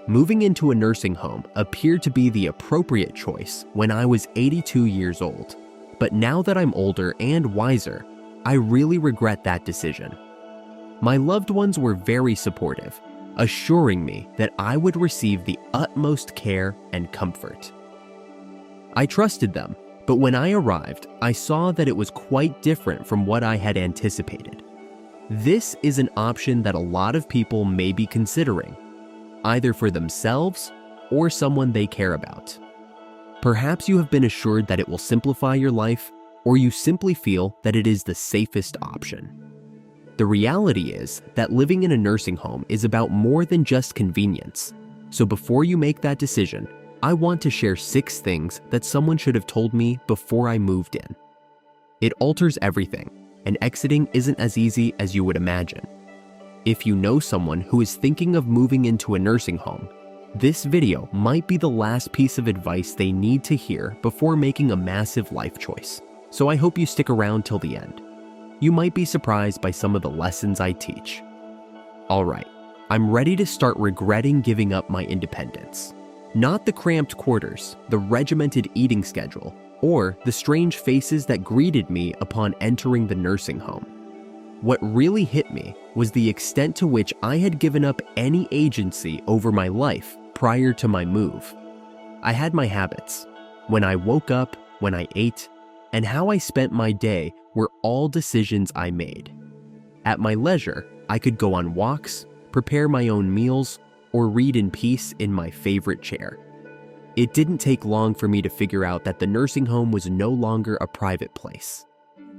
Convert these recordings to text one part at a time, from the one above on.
Moving into a nursing home appeared to be the appropriate choice when I was 82 years old, but now that I'm older and wiser, I really regret that decision. My loved ones were very supportive, assuring me that I would receive the utmost care and comfort. I trusted them, but when I arrived, I saw that it was quite different from what I had anticipated. This is an option that a lot of people may be considering, either for themselves or someone they care about. Perhaps you have been assured that it will simplify your life, or you simply feel that it is the safest option. The reality is that living in a nursing home is about more than just convenience. So before you make that decision, I want to share 6 things that someone should have told me before I moved in. It alters everything, and exiting isn't as easy as you would imagine. If you know someone who is thinking of moving into a nursing home, this video might be the last piece of advice they need to hear before making a massive life choice. So I hope you stick around till the end. You might be surprised by some of the lessons I teach. Alright, I'm ready to start regretting giving up my independence. Not the cramped quarters, the regimented eating schedule, or the strange faces that greeted me upon entering the nursing home. What really hit me was the extent to which I had given up any agency over my life prior to my move. I had my habits. When I woke up, when I ate, and how I spent my day were all decisions I made. At my leisure, I could go on walks, prepare my own meals, or read in peace in my favorite chair. It didn't take long for me to figure out that the nursing home was no longer a private place.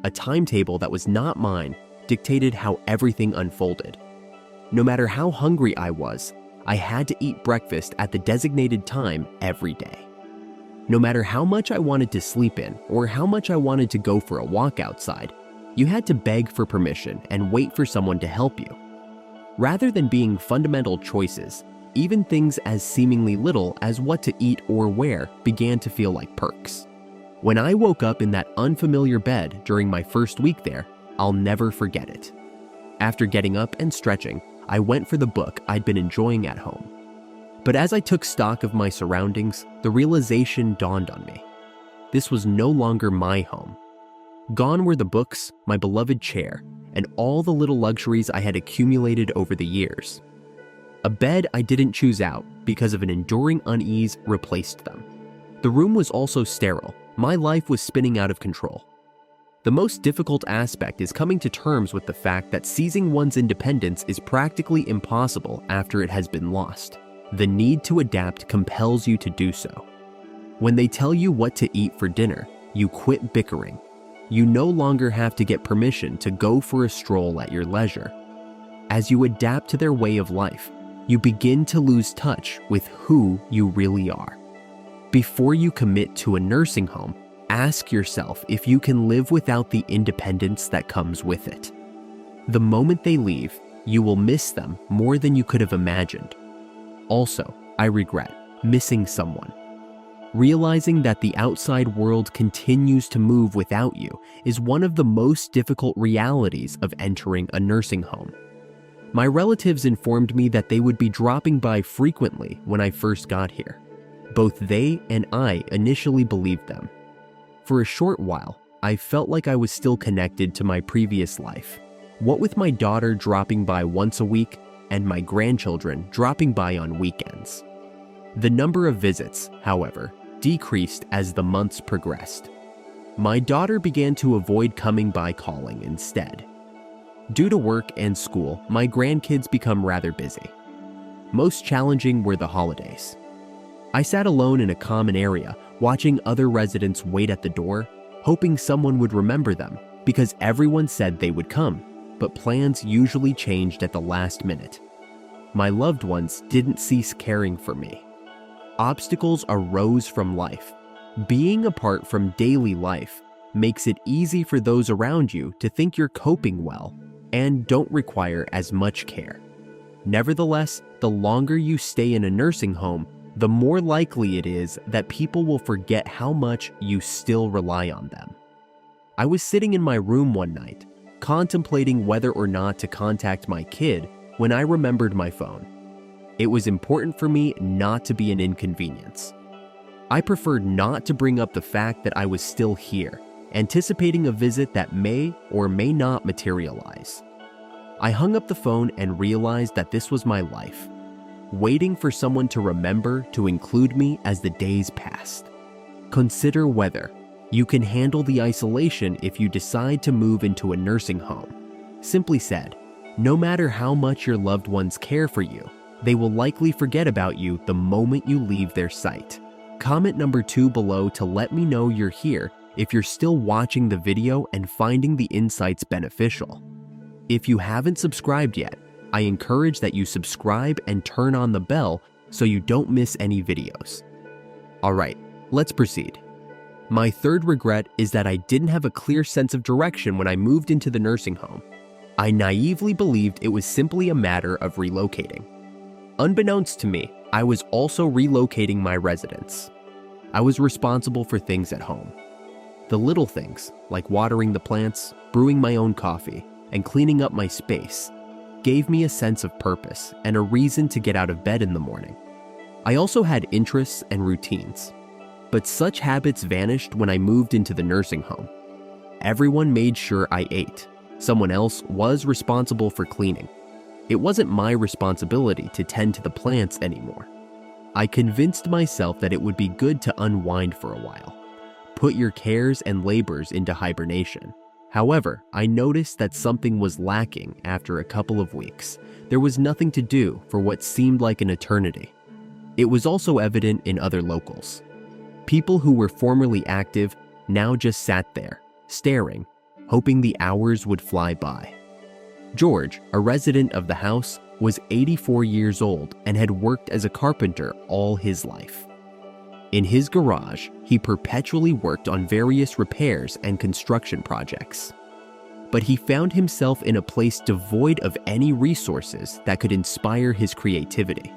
A timetable that was not mine dictated how everything unfolded. No matter how hungry I was, I had to eat breakfast at the designated time every day. No matter how much I wanted to sleep in or how much I wanted to go for a walk outside, you had to beg for permission and wait for someone to help you. Rather than being fundamental choices, even things as seemingly little as what to eat or wear began to feel like perks. When I woke up in that unfamiliar bed during my first week there, I'll never forget it. After getting up and stretching, I went for the book I'd been enjoying at home. But as I took stock of my surroundings, the realization dawned on me. This was no longer my home. Gone were the books, my beloved chair, and all the little luxuries I had accumulated over the years. A bed I didn't choose out because of an enduring unease replaced them. The room was also sterile. My life was spinning out of control. The most difficult aspect is coming to terms with the fact that seizing one's independence is practically impossible after it has been lost. The need to adapt compels you to do so. When they tell you what to eat for dinner, you quit bickering. You no longer have to get permission to go for a stroll at your leisure. As you adapt to their way of life, you begin to lose touch with who you really are. Before you commit to a nursing home, ask yourself if you can live without the independence that comes with it. The moment they leave, you will miss them more than you could have imagined. Also, I regret missing someone. Realizing that the outside world continues to move without you is one of the most difficult realities of entering a nursing home. My relatives informed me that they would be dropping by frequently when I first got here. Both they and I initially believed them. For a short while, I felt like I was still connected to my previous life. What with my daughter dropping by once a week and my grandchildren dropping by on weekends. The number of visits, however, decreased as the months progressed. My daughter began to avoid coming by calling instead. Due to work and school, my grandkids become rather busy. Most challenging were the holidays. I sat alone in a common area, watching other residents wait at the door, hoping someone would remember them because everyone said they would come, but plans usually changed at the last minute. My loved ones didn't cease caring for me. Obstacles arose from life. Being apart from daily life makes it easy for those around you to think you're coping well and don't require as much care. Nevertheless, the longer you stay in a nursing home, the more likely it is that people will forget how much you still rely on them. I was sitting in my room one night, contemplating whether or not to contact my kid when I remembered my phone. It was important for me not to be an inconvenience. I preferred not to bring up the fact that I was still here, anticipating a visit that may or may not materialize. I hung up the phone and realized that this was my life, waiting for someone to remember to include me as the days passed. Consider whether you can handle the isolation if you decide to move into a nursing home. Simply said, no matter how much your loved ones care for you, they will likely forget about you the moment you leave their sight. Comment number 2 below to let me know you're here if you're still watching the video and finding the insights beneficial. If you haven't subscribed yet, I encourage that you subscribe and turn on the bell so you don't miss any videos. Alright, let's proceed. My third regret is that I didn't have a clear sense of direction when I moved into the nursing home. I naively believed it was simply a matter of relocating. Unbeknownst to me, I was also relocating my residence. I was responsible for things at home. The little things, like watering the plants, brewing my own coffee, and cleaning up my space, gave me a sense of purpose and a reason to get out of bed in the morning. I also had interests and routines, but such habits vanished when I moved into the nursing home. Everyone made sure I ate. Someone else was responsible for cleaning. It wasn't my responsibility to tend to the plants anymore. I convinced myself that it would be good to unwind for a while. Put your cares and labors into hibernation. However, I noticed that something was lacking after a couple of weeks. There was nothing to do for what seemed like an eternity. It was also evident in other locals. People who were formerly active now just sat there, staring, hoping the hours would fly by. George, a resident of the house, was 84 years old and had worked as a carpenter all his life. In his garage, he perpetually worked on various repairs and construction projects. But he found himself in a place devoid of any resources that could inspire his creativity.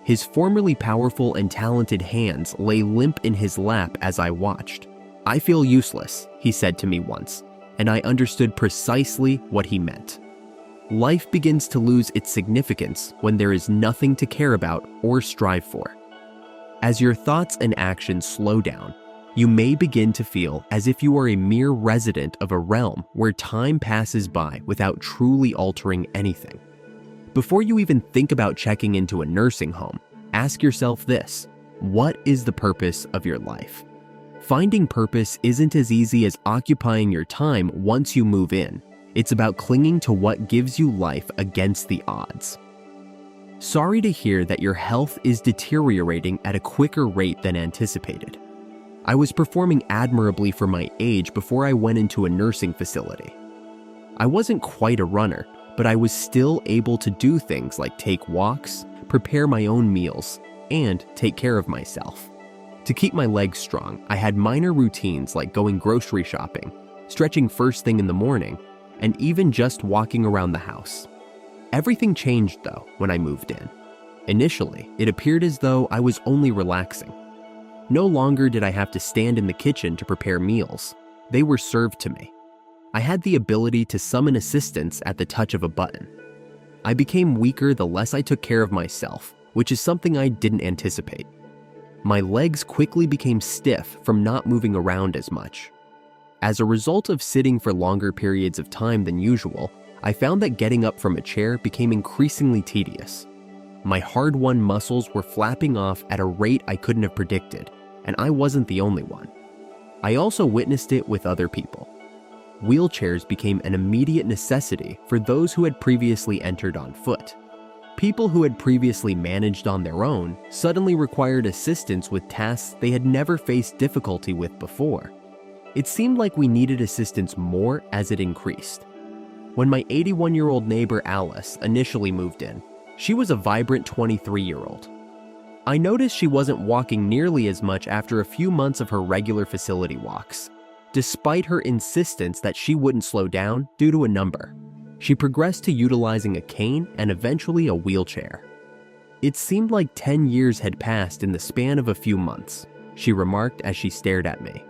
His formerly powerful and talented hands lay limp in his lap as I watched. "I feel useless," he said to me once, and I understood precisely what he meant. Life begins to lose its significance when there is nothing to care about or strive for. As your thoughts and actions slow down, you may begin to feel as if you are a mere resident of a realm where time passes by without truly altering anything. Before you even think about checking into a nursing home, ask yourself this: what is the purpose of your life? Finding purpose isn't as easy as occupying your time once you move in. It's about clinging to what gives you life against the odds. Sorry to hear that your health is deteriorating at a quicker rate than anticipated. I was performing admirably for my age before I went into a nursing facility. I wasn't quite a runner, but I was still able to do things like take walks, prepare my own meals, and take care of myself. To keep my legs strong, I had minor routines like going grocery shopping, stretching first thing in the morning, and even just walking around the house. Everything changed though when I moved in. Initially, it appeared as though I was only relaxing. No longer did I have to stand in the kitchen to prepare meals. They were served to me. I had the ability to summon assistance at the touch of a button. I became weaker the less I took care of myself, which is something I didn't anticipate. My legs quickly became stiff from not moving around as much. As a result of sitting for longer periods of time than usual, I found that getting up from a chair became increasingly tedious. My hard-won muscles were flapping off at a rate I couldn't have predicted, and I wasn't the only one. I also witnessed it with other people. Wheelchairs became an immediate necessity for those who had previously entered on foot. People who had previously managed on their own suddenly required assistance with tasks they had never faced difficulty with before. It seemed like we needed assistance more as it increased. When my 81-year-old neighbor Alice initially moved in, she was a vibrant 23-year-old. I noticed she wasn't walking nearly as much after a few months of her regular facility walks. Despite her insistence that she wouldn't slow down due to a number, she progressed to utilizing a cane and eventually a wheelchair. "It seemed like 10 years had passed in the span of a few months," she remarked as she stared at me.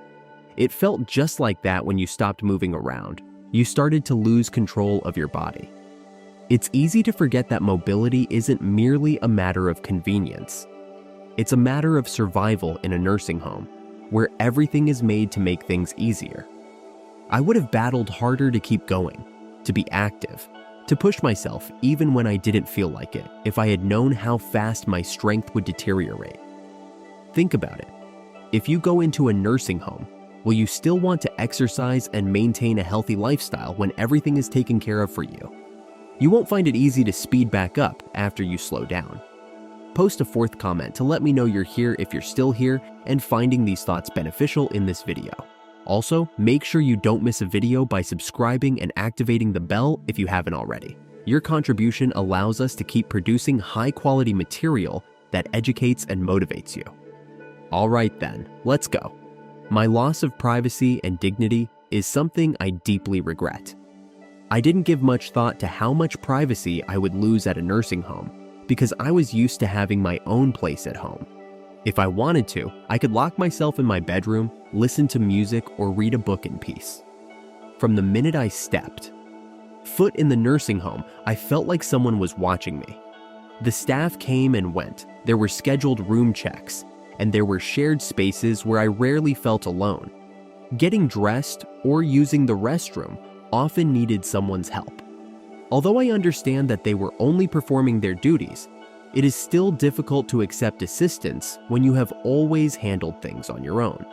"It felt just like that when you stopped moving around. You started to lose control of your body." It's easy to forget that mobility isn't merely a matter of convenience. It's a matter of survival in a nursing home, where everything is made to make things easier. I would have battled harder to keep going, to be active, to push myself even when I didn't feel like it, if I had known how fast my strength would deteriorate. Think about it. If you go into a nursing home, will you still want to exercise and maintain a healthy lifestyle when everything is taken care of for you? You won't find it easy to speed back up after you slow down. Post a fourth comment to let me know you're here if you're still here and finding these thoughts beneficial in this video. Also, make sure you don't miss a video by subscribing and activating the bell if you haven't already. Your contribution allows us to keep producing high-quality material that educates and motivates you. All right then, let's go. My loss of privacy and dignity is something I deeply regret. I didn't give much thought to how much privacy I would lose at a nursing home because I was used to having my own place at home. If I wanted to, I could lock myself in my bedroom, listen to music, or read a book in peace. From the minute I stepped foot in the nursing home, I felt like someone was watching me. The staff came and went, there were scheduled room checks, and there were shared spaces where I rarely felt alone. Getting dressed or using the restroom often needed someone's help. Although I understand that they were only performing their duties, it is still difficult to accept assistance when you have always handled things on your own.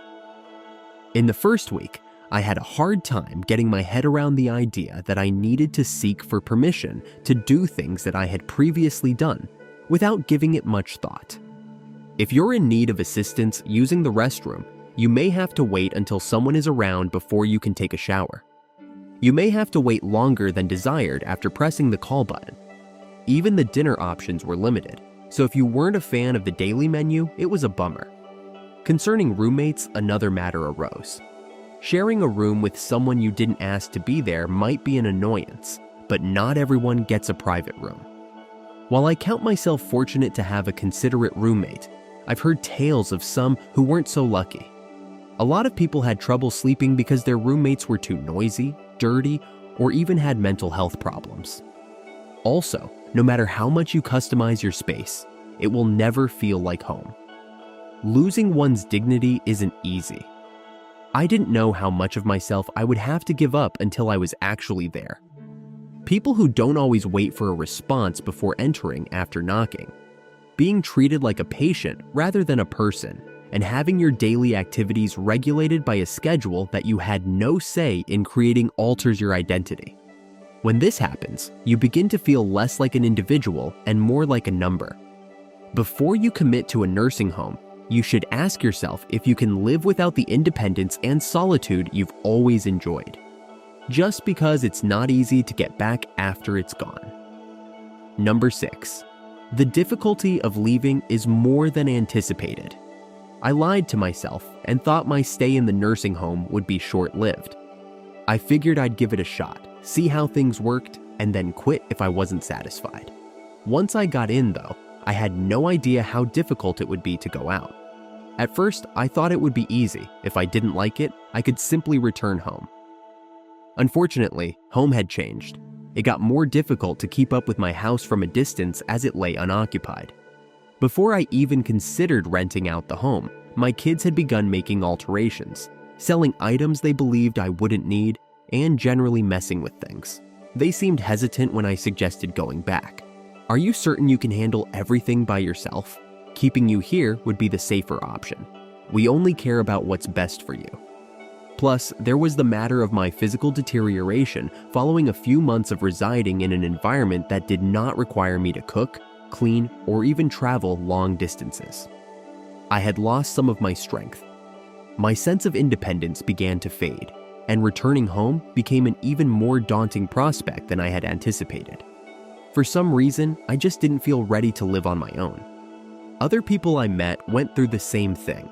In the first week, I had a hard time getting my head around the idea that I needed to seek for permission to do things that I had previously done without giving it much thought. If you're in need of assistance using the restroom, you may have to wait until someone is around before you can take a shower. You may have to wait longer than desired after pressing the call button. Even the dinner options were limited, so if you weren't a fan of the daily menu, it was a bummer. Concerning roommates, another matter arose. Sharing a room with someone you didn't ask to be there might be an annoyance, but not everyone gets a private room. While I count myself fortunate to have a considerate roommate, I've heard tales of some who weren't so lucky. A lot of people had trouble sleeping because their roommates were too noisy, dirty, or even had mental health problems. Also, no matter how much you customize your space, it will never feel like home. Losing one's dignity isn't easy. I didn't know how much of myself I would have to give up until I was actually there. People who don't always wait for a response before entering after knocking. Being treated like a patient rather than a person, and having your daily activities regulated by a schedule that you had no say in creating alters your identity. When this happens, you begin to feel less like an individual and more like a number. Before you commit to a nursing home, you should ask yourself if you can live without the independence and solitude you've always enjoyed, just because it's not easy to get back after it's gone. Number 6. The difficulty of leaving is more than anticipated. I lied to myself and thought my stay in the nursing home would be short-lived. I figured I'd give it a shot, see how things worked, and then quit if I wasn't satisfied. Once I got in, though, I had no idea how difficult it would be to go out. At first, I thought it would be easy. If I didn't like it, I could simply return home. Unfortunately, home had changed. It got more difficult to keep up with my house from a distance as it lay unoccupied. Before I even considered renting out the home, my kids had begun making alterations, selling items they believed I wouldn't need, and generally messing with things. They seemed hesitant when I suggested going back. Are you certain you can handle everything by yourself? Keeping you here would be the safer option. We only care about what's best for you. Plus, there was the matter of my physical deterioration following a few months of residing in an environment that did not require me to cook, clean, or even travel long distances. I had lost some of my strength. My sense of independence began to fade, and returning home became an even more daunting prospect than I had anticipated. For some reason, I just didn't feel ready to live on my own. Other people I met went through the same thing.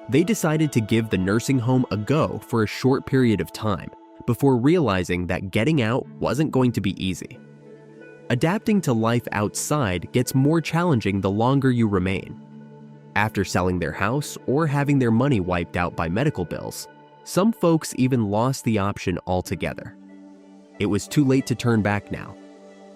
They decided to give the nursing home a go for a short period of time before realizing that getting out wasn't going to be easy. Adapting to life outside gets more challenging the longer you remain. After selling their house or having their money wiped out by medical bills, some folks even lost the option altogether. It was too late to turn back now.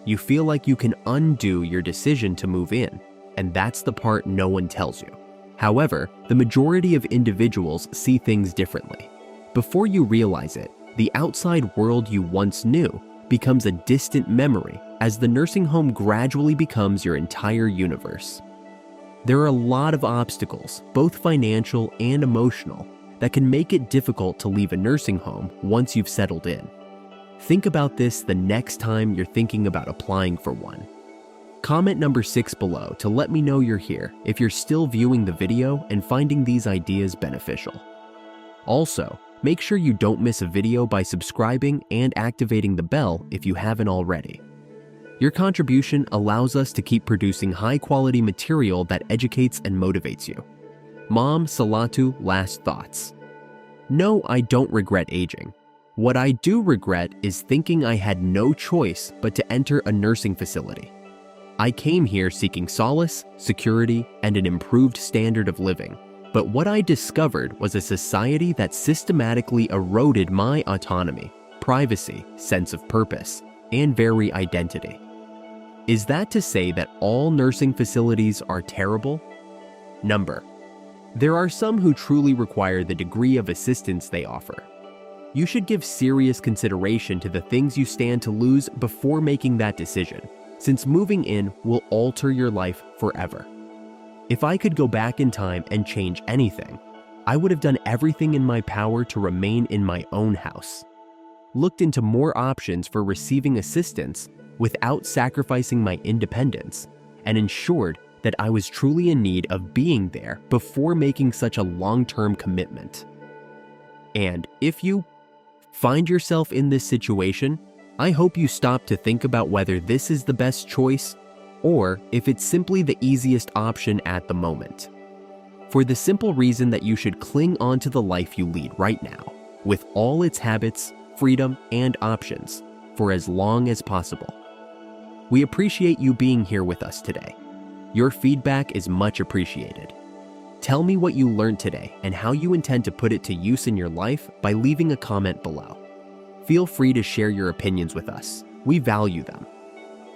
You feel like you can undo your decision to move in, and that's the part no one tells you. However, the majority of individuals see things differently. Before you realize it, the outside world you once knew becomes a distant memory as the nursing home gradually becomes your entire universe. There are a lot of obstacles, both financial and emotional, that can make it difficult to leave a nursing home once you've settled in. Think about this the next time you're thinking about applying for one. Comment number 6 below to let me know you're here if you're still viewing the video and finding these ideas beneficial. Also, make sure you don't miss a video by subscribing and activating the bell if you haven't already. Your contribution allows us to keep producing high-quality material that educates and motivates you. Mom Salatu last thoughts. No, I don't regret aging. What I do regret is thinking I had no choice but to enter a nursing facility. I came here seeking solace, security, and an improved standard of living. But what I discovered was a society that systematically eroded my autonomy, privacy, sense of purpose, and very identity. Is that to say that all nursing facilities are terrible? There are some who truly require the degree of assistance they offer. You should give serious consideration to the things you stand to lose before making that decision, since moving in will alter your life forever. If I could go back in time and change anything, I would have done everything in my power to remain in my own house, looked into more options for receiving assistance without sacrificing my independence, and ensured that I was truly in need of being there before making such a long-term commitment. And if you find yourself in this situation, I hope you stop to think about whether this is the best choice or if it's simply the easiest option at the moment. For the simple reason that you should cling on to the life you lead right now, with all its habits, freedom, and options, for as long as possible. We appreciate you being here with us today. Your feedback is much appreciated. Tell me what you learned today and how you intend to put it to use in your life by leaving a comment below. Feel free to share your opinions with us. We value them.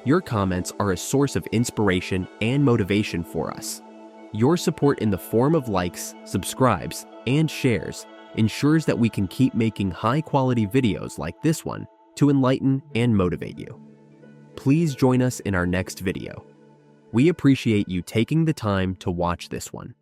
Your comments are a source of inspiration and motivation for us. Your support in the form of likes, subscribes, and shares ensures that we can keep making high-quality videos like this one to enlighten and motivate you. Please join us in our next video. We appreciate you taking the time to watch this one.